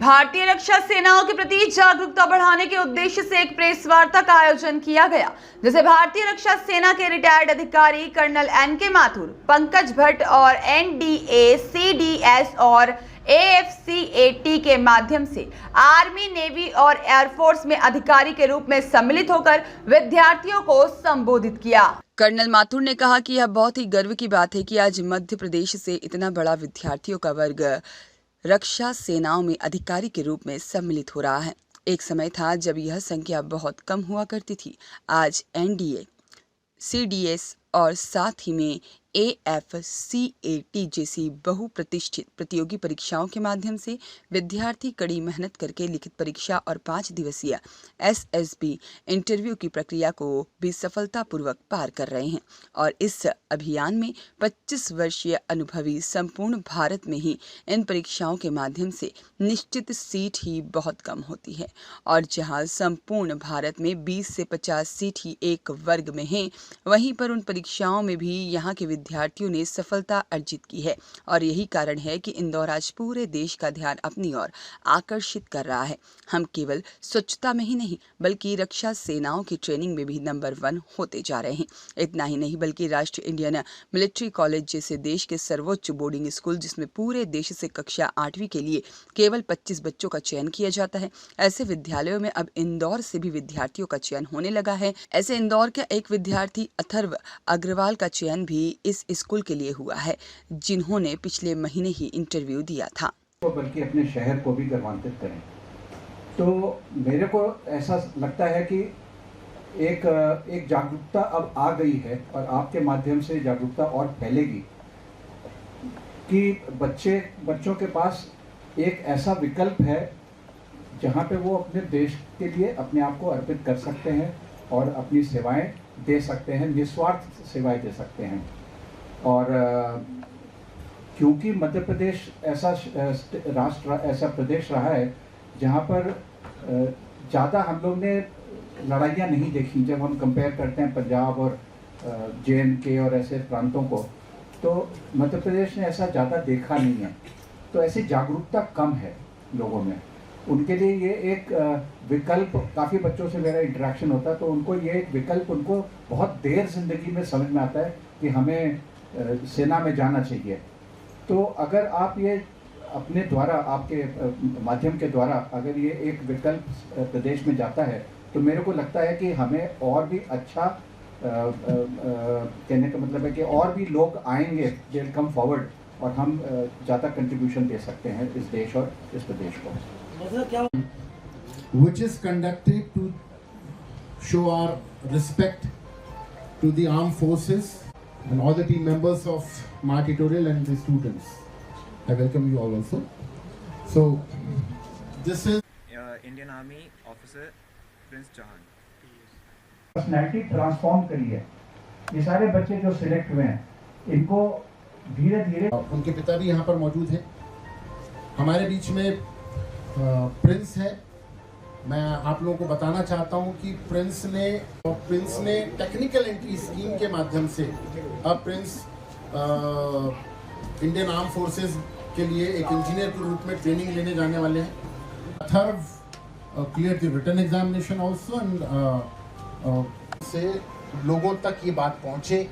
भारतीय रक्षा सेनाओं के प्रति जागरूकता बढ़ाने के उद्देश्य से एक प्रेस वार्ता का आयोजन किया गया, जिसे भारतीय रक्षा सेना के रिटायर्ड अधिकारी कर्नल एनके माथुर, पंकज भट्ट और एनडीए, सीडीएस और एएफसीएटी के माध्यम से आर्मी, नेवी और एयरफोर्स में अधिकारी के रूप में सम्मिलित होकर विद्यार्थियों को संबोधित किया। कर्नल माथुर ने कहा कि यह बहुत ही गर्व की बात है कि आज मध्य प्रदेश से इतना बड़ा विद्यार्थियों का वर्ग रक्षा सेनाओं में अधिकारी के रूप में सम्मिलित हो रहा है। एक समय था जब यह संख्या बहुत कम हुआ करती थी। आज एनडीए, सीडीएस और साथ ही में एएफसीएटी जैसी बहुप्रतिष्ठित प्रतियोगी परीक्षाओं के माध्यम से विद्यार्थी कड़ी मेहनत करके लिखित परीक्षा और 5 दिवसीय एसएसबी इंटरव्यू की प्रक्रिया को भी सफलतापूर्वक पार कर रहे हैं। और इस अभियान में 25 वर्षीय अनुभवी संपूर्ण भारत में ही इन परीक्षाओं के माध्यम से निश्चित सीट ही बहुत कम होती है, और जहां संपूर्ण भारत में 20 से 50 सीट ही एक वर्ग में हैं, वहीं पर उन परीक्षाओं में भी यहाँ के विद्यार्थियों ने सफलता अर्जित की है। और यही कारण है कि इंदौर आज पूरे देश का ध्यान अपनी ओर आकर्षित कर रहा है। हम केवल स्वच्छता में ही नहीं बल्कि रक्षा सेनाओं की ट्रेनिंग में भी नंबर 1 होते जा रहे हैं। इतना ही नहीं बल्कि राष्ट्रीय इंडियन मिलिट्री कॉलेज जैसे देश के सर्वोच्च बोर्डिंग स्कूल, जिसमें पूरे देश से कक्षा 8वीं के लिए केवल 25 बच्चों का चयन किया जाता है, ऐसे विद्यालयों में अब इंदौर से भी विद्यार्थियों का चयन होने लगा है। ऐसे इंदौर का एक विद्यार्थी अथर्व अग्रवाल का चयन भी इस स्कूल के लिए हुआ है, जिन्होंने पिछले महीने ही इंटरव्यू दिया था। बल्कि अपने शहर को भी गौरवान्वित करें। तो मेरे को ऐसा लगता है कि एक जागरूकता अब आ गई है और आपके माध्यम से जागरूकता और फैलेगी कि बच्चों के पास एक ऐसा विकल्प है जहाँ पे वो अपने देश के लिए अपने आप को अर्पित कर सकते हैं और अपनी सेवाएं दे सकते हैं, निस्वार्थ सेवाएं दे सकते हैं। और क्योंकि मध्य प्रदेश ऐसा प्रदेश रहा है जहाँ पर ज़्यादा हम लोग ने लड़ाइयाँ नहीं देखी। जब हम कंपेयर करते हैं पंजाब और जे.एंड.के और ऐसे प्रांतों को, तो मध्य प्रदेश ने ऐसा ज़्यादा देखा नहीं है। तो ऐसी जागरूकता कम है लोगों में। उनके लिए ये एक विकल्प, काफ़ी बच्चों से मेरा इंटरेक्शन होता है तो उनको ये एक विकल्प, उनको बहुत देर जिंदगी में समझ में आता है कि हमें सेना में जाना चाहिए। तो अगर आप ये अपने द्वारा, आपके माध्यम के द्वारा अगर ये एक विकल्प प्रदेश में जाता है, तो मेरे को लगता है कि हमें और भी अच्छा कहने का मतलब है कि और भी लोग आएंगे, दे विल कम फॉरवर्ड, और हम ज़्यादा कंट्रीब्यूशन दे सकते हैं इस देश और इस प्रदेश को। Which is conducted to show our respect to the armed forces and all the team members of my tutorial and the students. I welcome you all also. So this is Indian Army officer Prince Jahan. Personality transform करी है। ये सारे बच्चे जो select हुए हैं, इनको धीरे धीरे, उनके पिता भी यहाँ पर मौजूद हैं। हमारे बीच में प्रिंस है। मैं आप लोगों को बताना चाहता हूँ कि प्रिंस ने टेक्निकल एंट्री स्कीम के माध्यम से अब प्रिंस इंडियन आर्म फोर्सेस के लिए एक इंजीनियर के रूप में ट्रेनिंग लेने जाने वाले हैं। Atharva clear the written examination also, end से लोगों तक ये बात पहुँचे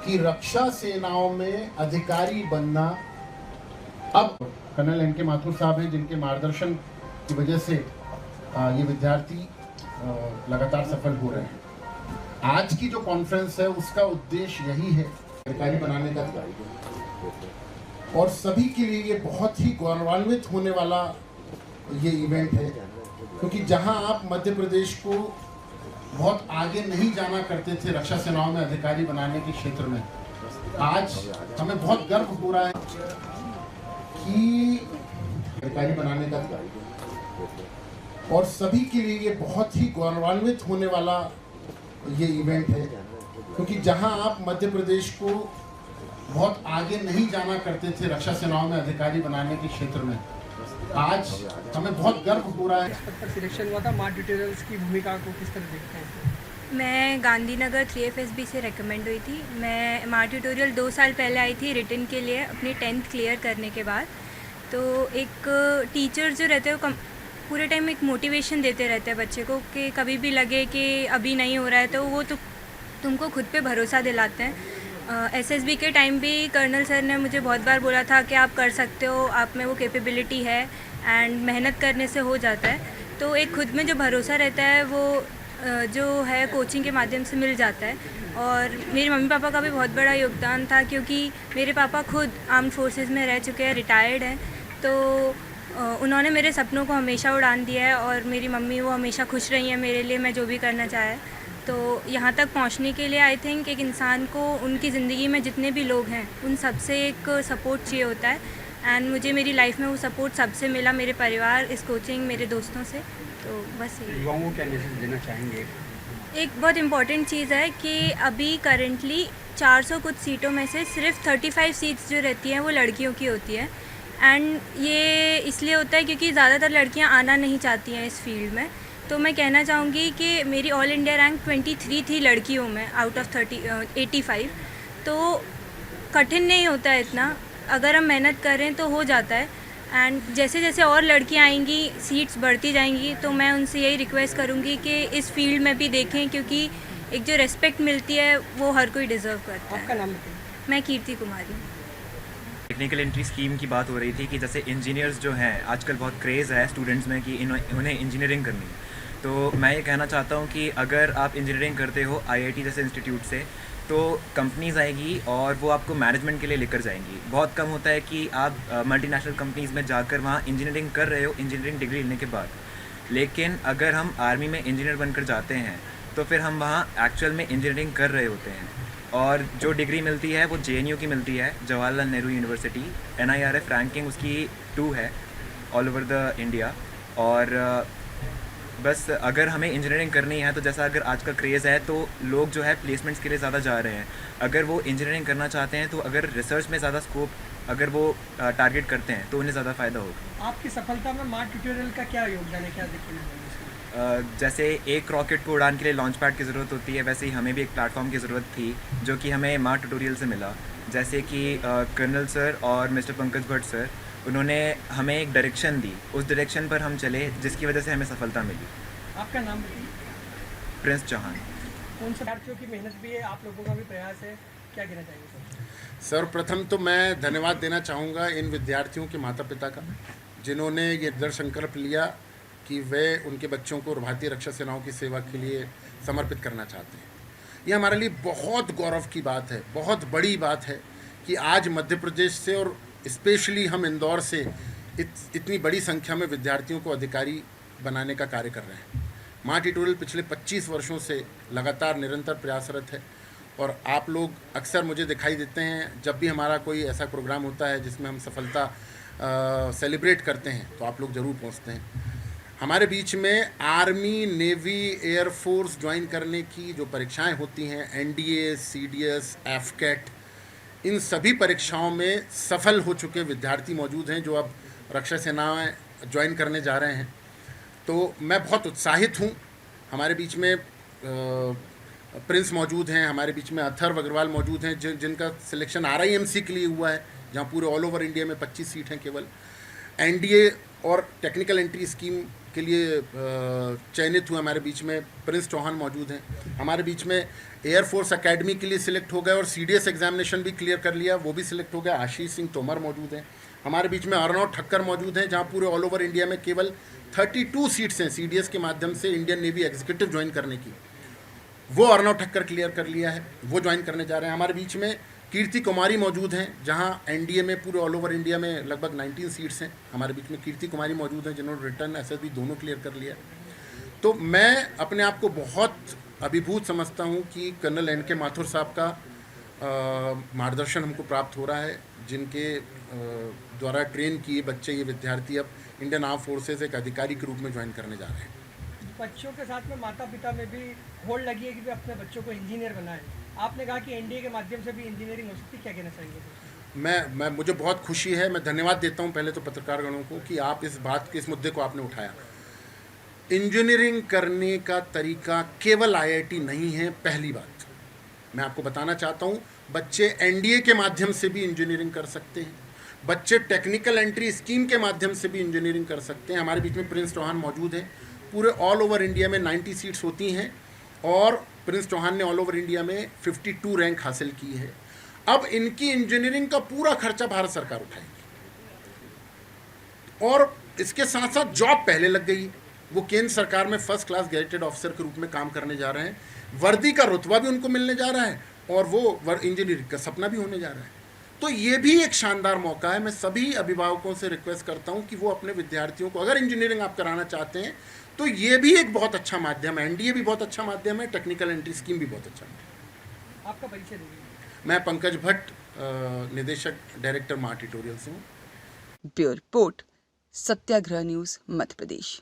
कि रक्षा सेनाओं में अधिकारी बनना अब कर्नल एनके माथुर साहब हैं, जिनके मार्गदर्शन की वजह से ये विद्यार्थी लगातार सफल हो रहे हैं। आज की जो कॉन्फ्रेंस है उसका उद्देश्य यही है, अधिकारी बनाने का, और सभी के लिए ये बहुत ही गौरवान्वित होने वाला ये इवेंट है, क्योंकि जहां आप मध्य प्रदेश को बहुत आगे नहीं जाना करते थे रक्षा सेनाओं में अधिकारी बनाने के क्षेत्र में, आज हमें बहुत गर्व हो रहा है कि अधिकारी बनाने का, और सभी के लिए ये बहुत ही गौरवान्वित होने वाला ये इवेंट है, क्योंकि जहां आप मध्य प्रदेश को बहुत आगे नहीं जाना करते थे रक्षा सेनाओं में अधिकारी बनाने के क्षेत्र में, आज हमें बहुत गर्व हो रहा है। सिलेक्शन हुआ था, माँ ट्यूटोरियल्स की भूमिका को किस तरह देखते हैं? मैं गांधीनगर 3FSB से रेकमेंड हुई थी। मैं माँ ट्यूटोरियल 2 साल पहले आई थी रिटन के लिए अपनी 10th क्लियर करने के बाद। तो एक टीचर जो रहते हैं वो पूरे टाइम एक मोटिवेशन देते रहते हैं बच्चे को कि कभी भी लगे कि अभी नहीं हो रहा है तो वो तुमको खुद पे भरोसा दिलाते हैं। एसएसबी के टाइम भी कर्नल सर ने मुझे बहुत बार बोला था कि आप कर सकते हो, आप में वो कैपेबिलिटी है एंड मेहनत करने से हो जाता है। तो एक खुद में जो भरोसा रहता है वो जो है कोचिंग के माध्यम से मिल जाता है। और मेरे मम्मी पापा का भी बहुत बड़ा योगदान था क्योंकि मेरे पापा खुद आर्म्ड फोर्सेस में रह चुके हैं, रिटायर्ड हैं, तो उन्होंने मेरे सपनों को हमेशा उड़ान दिया है और मेरी मम्मी वो हमेशा खुश रही हैं मेरे लिए, मैं जो भी करना चाहे। तो यहाँ तक पहुँचने के लिए आई थिंक एक इंसान को उनकी ज़िंदगी में जितने भी लोग हैं उन सबसे एक सपोर्ट चाहिए होता है एंड मुझे मेरी लाइफ में वो सपोर्ट सबसे मिला, मेरे परिवार, इस कोचिंग, मेरे दोस्तों से। तो बस यही युवाओं को क्या मैसेज देना चाहेंगे? एक बहुत इम्पॉर्टेंट चीज़ है कि अभी करंटली 400 कुछ सीटों में से सिर्फ 35 सीट्स जो रहती हैं वो लड़कियों की होती है एंड ये इसलिए होता है क्योंकि ज़्यादातर लड़कियां आना नहीं चाहती हैं इस फील्ड में। तो मैं कहना चाहूँगी कि मेरी ऑल इंडिया रैंक 23 थी लड़कियों में आउट ऑफ 85। तो कठिन नहीं होता है इतना, अगर हम मेहनत करें तो हो जाता है एंड जैसे जैसे और लड़कियां आएंगी, सीट्स बढ़ती जाएंगी, तो मैं उनसे यही रिक्वेस्ट करूंगी कि इस फील्ड में भी देखें क्योंकि एक जो रिस्पेक्ट मिलती है वो हर कोई डिज़र्व करता आपका है। नाम बताइए। मैं कीर्ति कुमारी। टेक्निकल एंट्री स्कीम की बात हो रही थी कि जैसे इंजीनियर्स जो हैं आजकल बहुत क्रेज़ है स्टूडेंट्स में कि उन्हें इंजीनियरिंग करनी है। तो मैं ये कहना चाहता हूँ कि अगर आप इंजीनियरिंग करते हो आईआईटी जैसे इंस्टीट्यूट से, तो कंपनीज़ आएगी और वो आपको मैनेजमेंट के लिए लेकर जाएंगी। बहुत कम होता है कि आप मल्टीनेशनल कंपनीज़ में जाकर वहाँ इंजीनियरिंग कर रहे हो इंजीनियरिंग डिग्री लेने के बाद। लेकिन अगर हम आर्मी में इंजीनियर बनकर जाते हैं तो फिर हम वहाँ एक्चुअल में इंजीनियरिंग कर रहे होते हैं और जो डिग्री मिलती है वो JNU की मिलती है, Jawaharlal Nehru university. NIRF ranking उसकी 2 है ऑल ओवर द इंडिया। और बस अगर हमें इंजीनियरिंग करनी है तो जैसा अगर आज का क्रेज़ है तो लोग जो है प्लेसमेंट्स के लिए ज़्यादा जा रहे हैं। अगर वो इंजीनियरिंग करना चाहते हैं तो अगर रिसर्च में ज़्यादा स्कोप अगर वो टारगेट करते हैं तो उन्हें ज़्यादा फ़ायदा होगा। आपकी सफलता में मार्क ट्यूटोरियल का क्या योगदान है, क्या देखने को मिला? जैसे एक रॉकेट को उड़ान के लिए लॉन्च पैड की ज़रूरत होती है, वैसे ही हमें भी एक प्लेटफॉर्म की ज़रूरत थी जो कि हमें मार्क ट्यूटोरियल से मिला। जैसे कि कर्नल सर और मिस्टर पंकज भट्ट सर, उन्होंने हमें एक डायरेक्शन दी, उस डायरेक्शन पर हम चले जिसकी वजह से हमें सफलता मिली। आपका नाम बताइए। प्रिंस चौहान। कौन से विद्यार्थियों की मेहनत भी है, आप लोगों का भी प्रयास है, क्या कहना चाहेंगे सर? सर्वप्रथम तो मैं धन्यवाद देना चाहूँगा इन विद्यार्थियों के माता पिता का, जिन्होंने ये दृढ़ संकल्प लिया कि वे उनके बच्चों को भारतीय रक्षा सेनाओं की सेवा के लिए समर्पित करना चाहते हैं। ये हमारे लिए बहुत गौरव की बात है, बहुत बड़ी बात है कि आज मध्य प्रदेश से और स्पेशली हम इंदौर से इतनी बड़ी संख्या में विद्यार्थियों को अधिकारी बनाने का कार्य कर रहे हैं। मार्क ट्यूटोरियल पिछले 25 वर्षों से लगातार निरंतर प्रयासरत है और आप लोग अक्सर मुझे दिखाई देते हैं जब भी हमारा कोई ऐसा प्रोग्राम होता है जिसमें हम सफलता सेलिब्रेट करते हैं तो आप लोग ज़रूर पहुंचते हैं। हमारे बीच में आर्मी, नेवी, एयरफोर्स ज्वाइन करने की जो परीक्षाएं होती हैं, NDA, CDS, AFCAT, इन सभी परीक्षाओं में सफल हो चुके विद्यार्थी मौजूद हैं जो अब रक्षा सेनाएं ज्वाइन करने जा रहे हैं। तो मैं बहुत उत्साहित हूँ। हमारे बीच में प्रिंस मौजूद हैं, हमारे बीच में अथर्व अग्रवाल मौजूद हैं जिनका सिलेक्शन RIMC के लिए हुआ है, जहाँ पूरे ऑल ओवर इंडिया में 25 सीट हैं केवल। NDA और टेक्निकल एंट्री स्कीम के लिए चयनित हुए हमारे बीच में प्रिंस चौहान मौजूद हैं। हमारे बीच में एयरफोर्स एकेडमी के लिए सिलेक्ट हो गए और CDS एग्जामिनेशन भी क्लियर कर लिया, वो भी सिलेक्ट हो गया, आशीष सिंह तोमर मौजूद हैं। हमारे बीच में अर्नव ठक्कर मौजूद हैं, जहाँ पूरे ऑल ओवर इंडिया में केवल 32 सीट्स हैं CDS के माध्यम से इंडियन नेवी एग्जीक्यूटिव ज्वाइन करने की, वो अर्नव ठक्कर क्लियर कर लिया है, वो ज्वाइन करने जा रहे हैं। हमारे बीच में कीर्ति कुमारी मौजूद हैं, जहां NDA में पूरे ऑल ओवर इंडिया में लगभग 19 सीट्स हैं। हमारे बीच में कीर्ति कुमारी मौजूद हैं जिन्होंने रिटर्न SSB दोनों क्लियर कर लिया। तो मैं अपने आप को बहुत अभिभूत समझता हूं कि कर्नल NK माथुर साहब का मार्गदर्शन हमको प्राप्त हो रहा है, जिनके द्वारा ट्रेन किए बच्चे, ये विद्यार्थी अब इंडियन आर्म फोर्सेज एक अधिकारी के रूप में ज्वाइन करने जा रहे हैं। बच्चों के साथ में माता पिता में भी होड़ लगी है कि वे अपने बच्चों को इंजीनियर बनाएं। आपने कहा कि NDA के माध्यम से भी इंजीनियरिंग हो सकती है, क्या कहना चाहेंगे? मुझे बहुत खुशी है, मैं धन्यवाद देता हूं पहले तो पत्रकारगणों को कि आप इस मुद्दे को आपने उठाया। इंजीनियरिंग करने का तरीका केवल IIT नहीं है। पहली बात मैं आपको बताना चाहता हूं, बच्चे NDA के माध्यम से भी इंजीनियरिंग कर सकते हैं, बच्चे टेक्निकल एंट्री स्कीम के माध्यम से भी इंजीनियरिंग कर सकते हैं। हमारे बीच में प्रिंस चौहान मौजूद है। पूरे ऑल ओवर इंडिया में 90 सीट्स होती हैं और प्रिंस चौहान ने ऑल ओवर इंडिया में 52 रैंक हासिल की है। अब इनकी इंजीनियरिंग का पूरा खर्चा भारत सरकार उठाएगी और इसके साथ साथ जॉब पहले लग गई। वो केंद्र सरकार में फर्स्ट क्लास गैजेटेड ऑफिसर के रूप में काम करने जा रहे हैं। वर्दी का रुतबा भी उनको मिलने जा रहा है और वो इंजीनियरिंग का सपना भी होने जा रहा है। तो ये भी एक शानदार मौका है। मैं सभी अभिभावकों से रिक्वेस्ट करता हूं कि वो अपने विद्यार्थियों को, अगर इंजीनियरिंग आप कराना चाहते हैं तो ये भी एक बहुत अच्छा माध्यम है। एनडीए भी बहुत अच्छा माध्यम है, टेक्निकल एंट्री स्कीम भी बहुत अच्छा माध्यम है। आपका परिचय दीजिए। मैं पंकज भट्ट, निदेशक डायरेक्टर मार्ट ट्यूटोरियल से हूँ। ब्यूरो रिपोर्ट, सत्याग्रह न्यूज, मध्य प्रदेश।